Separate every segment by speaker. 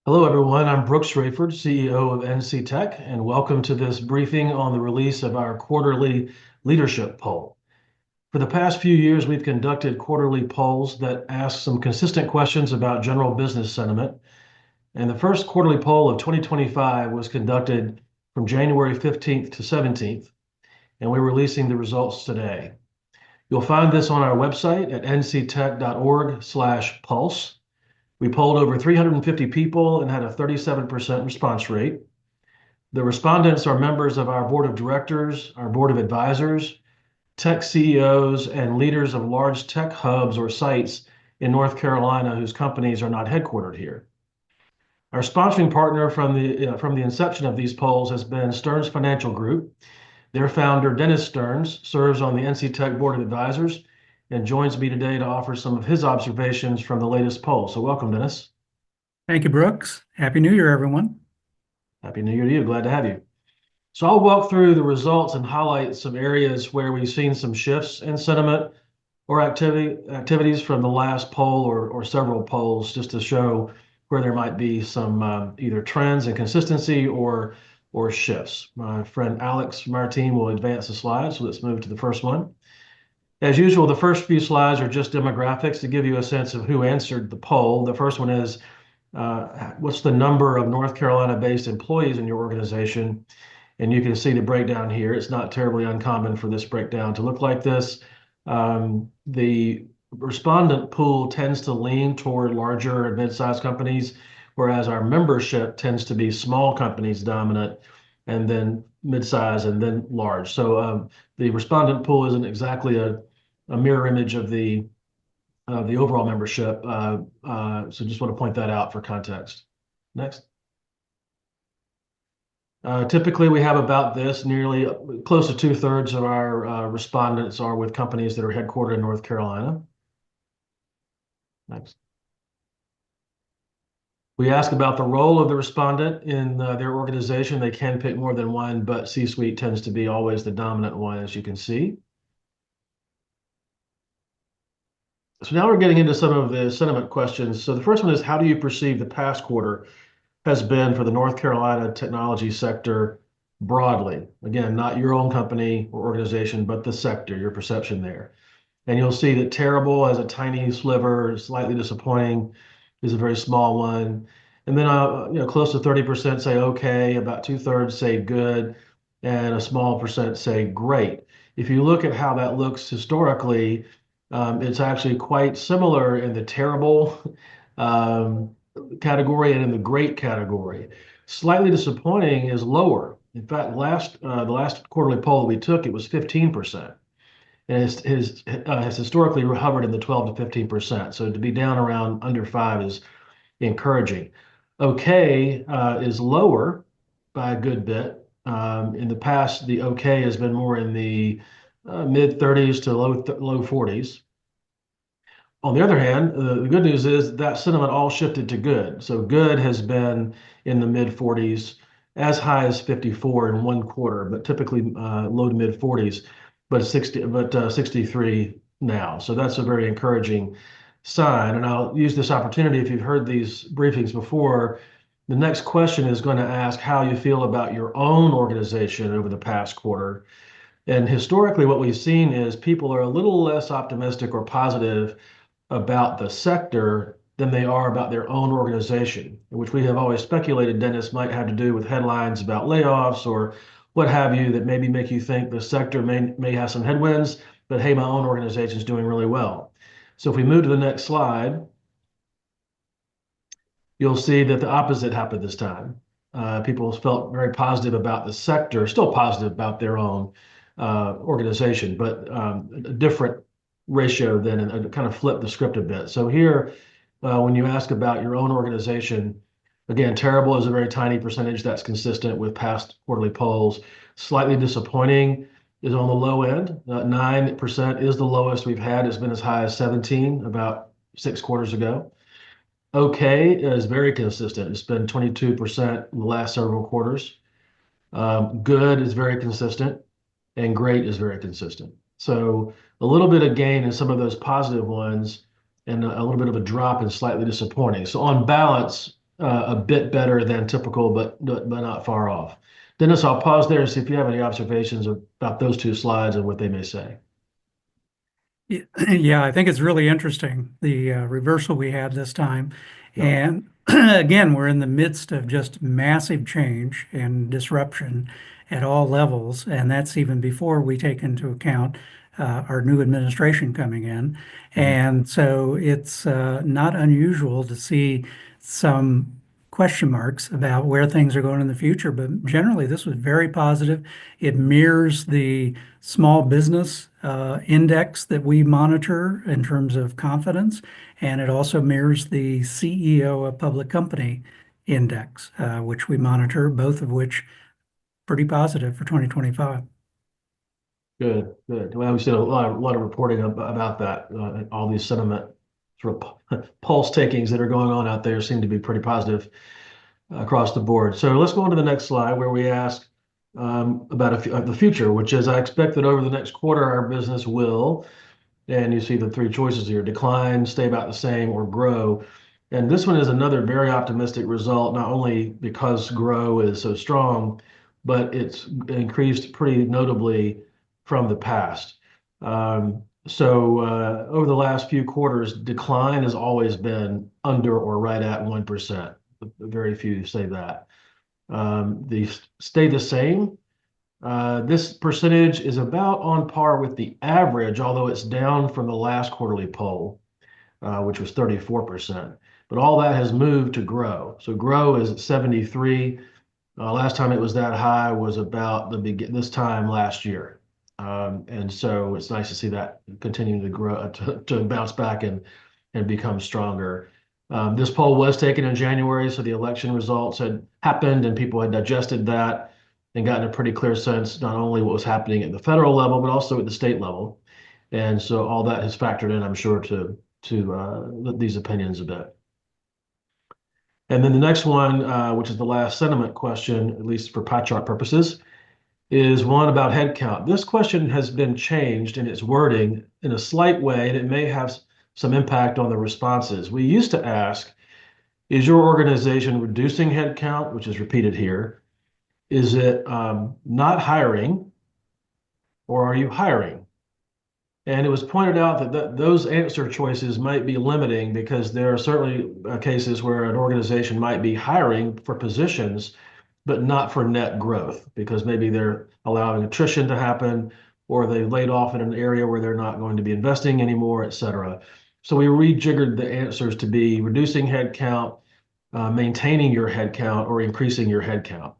Speaker 1: Hello, everyone. I'm Brooks Rayford, CEO of NC Tech, and welcome to this briefing on the release of our quarterly leadership poll. For the past few years, we've conducted quarterly polls that ask some consistent questions about general business sentiment. And the first quarterly poll of 2025 was conducted from January 15th to 17th, and we're releasing the results today. You'll find this on our website at nctech.org/pulse. We polled over 350 people and had a 37% response rate. The respondents are members of our board of directors, our board of advisors, tech CEOs, and leaders of large tech hubs or sites in North Carolina whose companies are not headquartered here. Our sponsoring partner from the inception of these polls has been Stearns Financial Group. Their founder, Dennis Stearns, serves on the NC Tech Board of Advisors and joins me today to offer some of his observations from the latest poll. So welcome, Dennis.
Speaker 2: Thank you, Brooks. Happy New Year, everyone.
Speaker 1: Happy New Year to you. Glad to have you. So I'll walk through the results and highlight some areas where we've seen some shifts in sentiment or activities from the last poll or several polls, just to show where there might be some either trends and consistency or shifts. My friend Alex from our team will advance the slides. So let's move to the first one. As usual, the first few slides are just demographics to give you a sense of who answered the poll. The first one is, what's the number of North Carolina-based employees in your organization? And you can see the breakdown here. It's not terribly uncommon for this breakdown to look like this. The respondent pool tends to lean toward larger and mid-sized companies, whereas our membership tends to be small companies dominant, and then mid-size, and then large. So the respondent pool isn't exactly a mirror image of the overall membership. So just want to point that out for context. Next. Typically, we have about this, nearly close to 2/3 of our respondents are with companies that are headquartered in North Carolina. Next. We ask about the role of the respondent in their organization. They can pick more than one, but C-suite tends to be always the dominant one, as you can see. So now we're getting into some of the sentiment questions. So the first one is, how do you perceive the past quarter has been for the North Carolina technology sector broadly? Again, not your own company or organization, but the sector, your perception there. And you'll see that terrible has a tiny sliver, slightly disappointing is a very small one. And then close to 30% say okay, about 2/3 say good, and a small percent say great. If you look at how that looks historically, it's actually quite similar in the terrible category and in the great category. Slightly disappointing is lower. In fact, the last quarterly poll that we took, it was 15%. And has historically hovered in the 12 to 15%. So to be down around under 5 is encouraging. Okay is lower by a good bit. In the past, the okay has been more in the mid-30s to low 40s. On the other hand, the good news is that sentiment all shifted to good. So good has been in the mid-40s, as high as 54 in one quarter, but typically low to mid-40s, but 63 now. So that's a very encouraging sign. And I'll use this opportunity, if you've heard these briefings before, the next question is going to ask how you feel about your own organization over the past quarter. And historically, what we've seen is people are a little less optimistic or positive about the sector than they are about their own organization, which we have always speculated, Dennis, might have to do with headlines about layoffs or what have you that maybe make you think the sector may have some headwinds, but hey, my own organization is doing really well. So if we move to the next slide, you'll see that the opposite happened this time. People felt very positive about the sector, still positive about their own organization, but a different ratio than, and kind of flip the script a bit. So here, when you ask about your own organization, again, terrible is a very tiny percentage that's consistent with past quarterly polls. Slightly disappointing is on the low end. 9% is the lowest we've had. It's been as high as 17 about 6 quarters ago. Okay is very consistent. It's been 22% in the last several quarters. Good is very consistent, and great is very consistent. So a little bit of gain in some of those positive ones, and a little bit of a drop in slightly disappointing. So on balance, a bit better than typical, but not far off. Dennis, I'll pause there and see if you have any observations about those two slides and what they may say.
Speaker 2: Yeah, I think it's really interesting, the reversal we had this time.
Speaker 1: Yeah.
Speaker 2: And again, we're in the midst of just massive change and disruption at all levels. And that's even before we take into account our new administration coming in. And so it's not unusual to see some question marks about where things are going in the future. But generally, this was very positive. It mirrors the small business index that we monitor in terms of confidence, and it also mirrors the CEO of public company index, which we monitor, both of which pretty positive for 2025.
Speaker 1: Good, good. Well, we've seen a lot of reporting about that. All these sentiment sort of pulse takings that are going on out there seem to be pretty positive across the board. So let's go on to the next slide where we ask about the future, which is I expect that over the next quarter our business will, and you see the three choices here: decline, stay about the same, or grow. And this one is another very optimistic result, not only because grow is so strong, but it's increased pretty notably from the past. So over the last few quarters, decline has always been under or right at 1%. Very few say that. They stay the same. This percentage is about on par with the average, although it's down from the last quarterly poll, which was 34%. But all that has moved to grow. So grow is at 73. Last time it was that high was about this time last year. And so it's nice to see that continuing to grow, to bounce back and become stronger. This poll was taken in January, so the election results had happened and people had digested that and gotten a pretty clear sense, not only what was happening at the federal level, but also at the state level. And so all that has factored in, I'm sure, to these opinions a bit. And then the next one, which is the last sentiment question, at least for pie chart purposes, is one about headcount. This question has been changed in its wording in a slight way, and it may have some impact on the responses. We used to ask, is your organization reducing headcount, which is repeated here? Is it not hiring, or are you hiring? And it was pointed out that those answer choices might be limiting because there are certainly cases where an organization might be hiring for positions, but not for net growth, because maybe they're allowing attrition to happen, or they laid off in an area where they're not going to be investing anymore, et cetera. So we rejiggered the answers to be reducing headcount, maintaining your headcount, or increasing your headcount.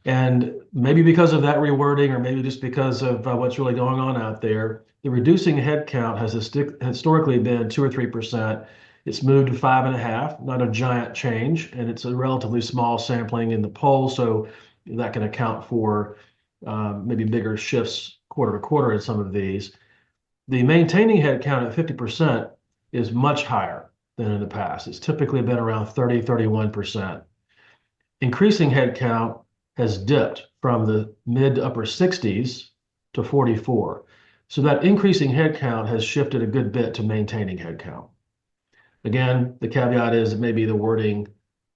Speaker 1: And maybe because of that rewording, or maybe just because of what's really going on out there, the reducing headcount has historically been 2 or 3%. It's moved to 5.5, not a giant change, and it's a relatively small sampling in the poll, so that can account for maybe bigger shifts quarter to quarter in some of these. The maintaining headcount at 50% is much higher than in the past. It's typically been around 30, 31%. Increasing headcount has dipped from the mid to upper 60s to 44. So that increasing headcount has shifted a good bit to maintaining headcount. Again, the caveat is maybe the wording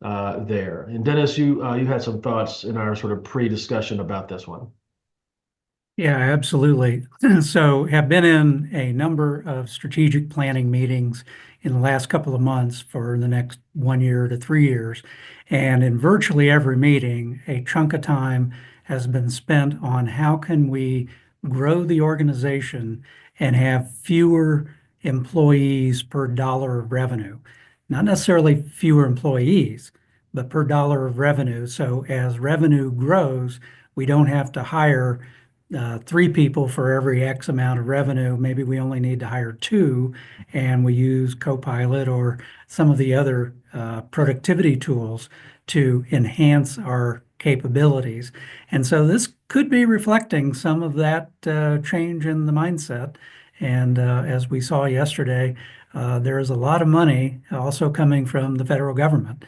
Speaker 1: there. And Dennis, you had some thoughts in our sort of pre-discussion about this one.
Speaker 2: Yeah, absolutely. So have been in a number of strategic planning meetings in the last couple of months for the next 1 year to 3 years. And in virtually every meeting, a chunk of time has been spent on how can we grow the organization and have fewer employees per dollar of revenue. Not necessarily fewer employees, but per dollar of revenue. So as revenue grows, we don't have to hire 3 people for every X amount of revenue. Maybe we only need to hire 2, and we use Copilot or some of the other productivity tools to enhance our capabilities. And so this could be reflecting some of that change in the mindset. And as we saw yesterday, there is a lot of money also coming from the federal government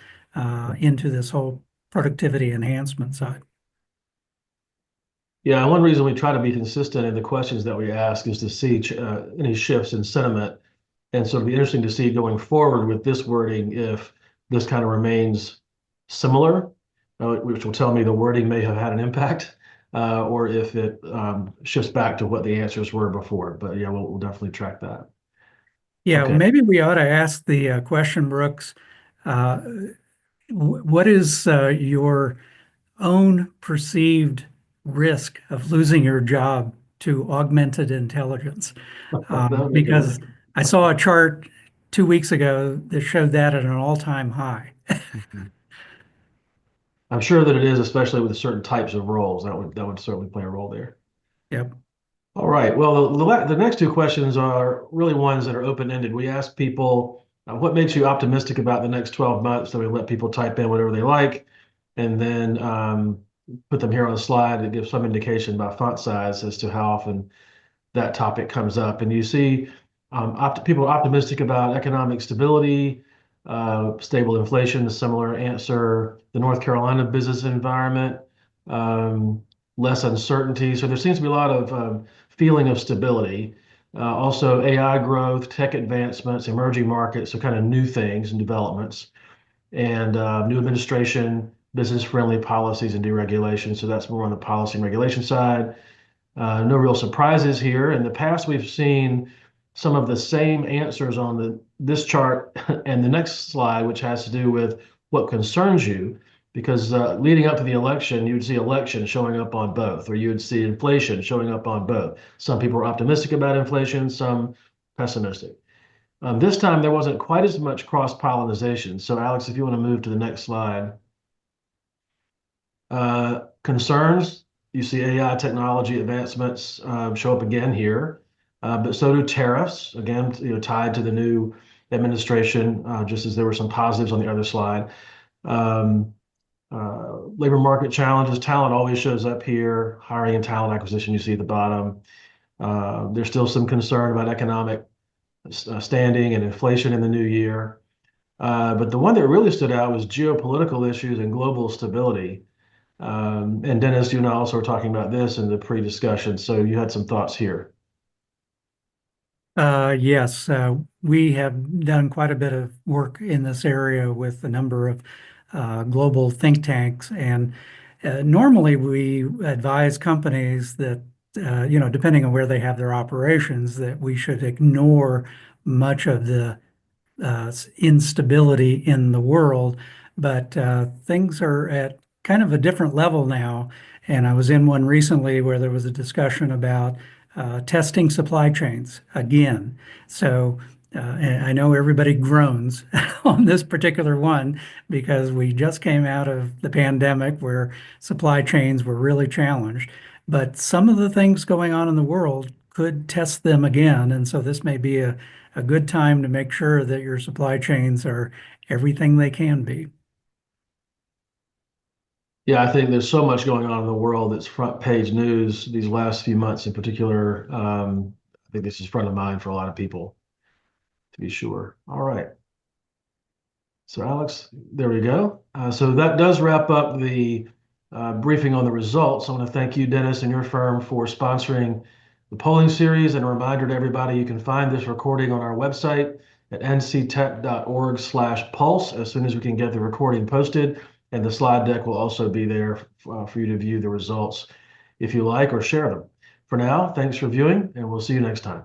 Speaker 2: into this whole productivity enhancement side.
Speaker 1: Yeah, one reason we try to be consistent in the questions that we ask is to see any shifts in sentiment. And so it'll be interesting to see going forward with this wording if this kind of remains similar, which will tell me the wording may have had an impact, or if it shifts back to what the answers were before. But yeah, we'll definitely track that.
Speaker 2: Yeah,
Speaker 1: Okay.
Speaker 2: maybe we ought to ask the question, Brooks. Uh, what is your own perceived risk of losing your job to augmented intelligence?
Speaker 1: That would be a good
Speaker 2: Because
Speaker 1: one.
Speaker 2: I saw a chart 2 weeks ago that showed that at an all-time high.
Speaker 1: I'm sure that it is, especially with certain types of roles. That would certainly play a role there.
Speaker 2: Yep.
Speaker 1: All right. Well, the next two questions are really ones that are open-ended. We ask people, what makes you optimistic about the next 12 months? So we let people type in whatever they like, and then put them here on the slide to give some indication by font size as to how often that topic comes up. And you see people are optimistic about economic stability, stable inflation, a similar answer. The North Carolina business environment, um, less uncertainty. So there seems to be a lot of feeling of stability. Also, AI growth, tech advancements, emerging markets, so kind of new things and developments, and new administration, business-friendly policies and deregulation. So that's more on the policy and regulation side. No real surprises here. In the past, we've seen some of the same answers on this chart and the next slide, which has to do with what concerns you, because leading up to the election, you would see election showing up on both, or you would see inflation showing up on both. Some people are optimistic about inflation, some pessimistic. This time, there wasn't quite as much cross-pollination. So, Alex, if you want to move to the next slide. Concerns, you see AI technology advancements show up again here, but so do tariffs, again, tied to the new administration, just as there were some positives on the other slide. Um, Labor market challenges, talent always shows up here, hiring and talent acquisition, you see at the bottom. There's still some concern about economic standing and inflation in the new year. But the one that really stood out was geopolitical issues and global stability. And Dennis, you and I also were talking about this in the pre-discussion, so you had some thoughts here.
Speaker 2: Yes, we have done quite a bit of work in this area with a number of global think tanks, and normally we advise companies that, depending on where they have their operations, that we should ignore much of the instability in the world. But things are at kind of a different level now. And I was in one recently where there was a discussion about testing supply chains again. So and I know everybody groans on this particular one because we just came out of the pandemic where supply chains were really challenged. But some of the things going on in the world could test them again. And so this may be a good time to make sure that your supply chains are everything they can be.
Speaker 1: Yeah, I think there's so much going on in the world that's front page news these last few months in particular. I think this is front of mind for a lot of people, to be sure. All right. So, Alex, there we go. So that does wrap up the briefing on the results. I want to thank you, Dennis, and your firm for sponsoring the polling series. And a reminder to everybody, you can find this recording on our website at nctech.org/pulse as soon as we can get the recording posted. And the slide deck will also be there for you to view the results if you like or share them. For now, thanks for viewing, and we'll see you next time.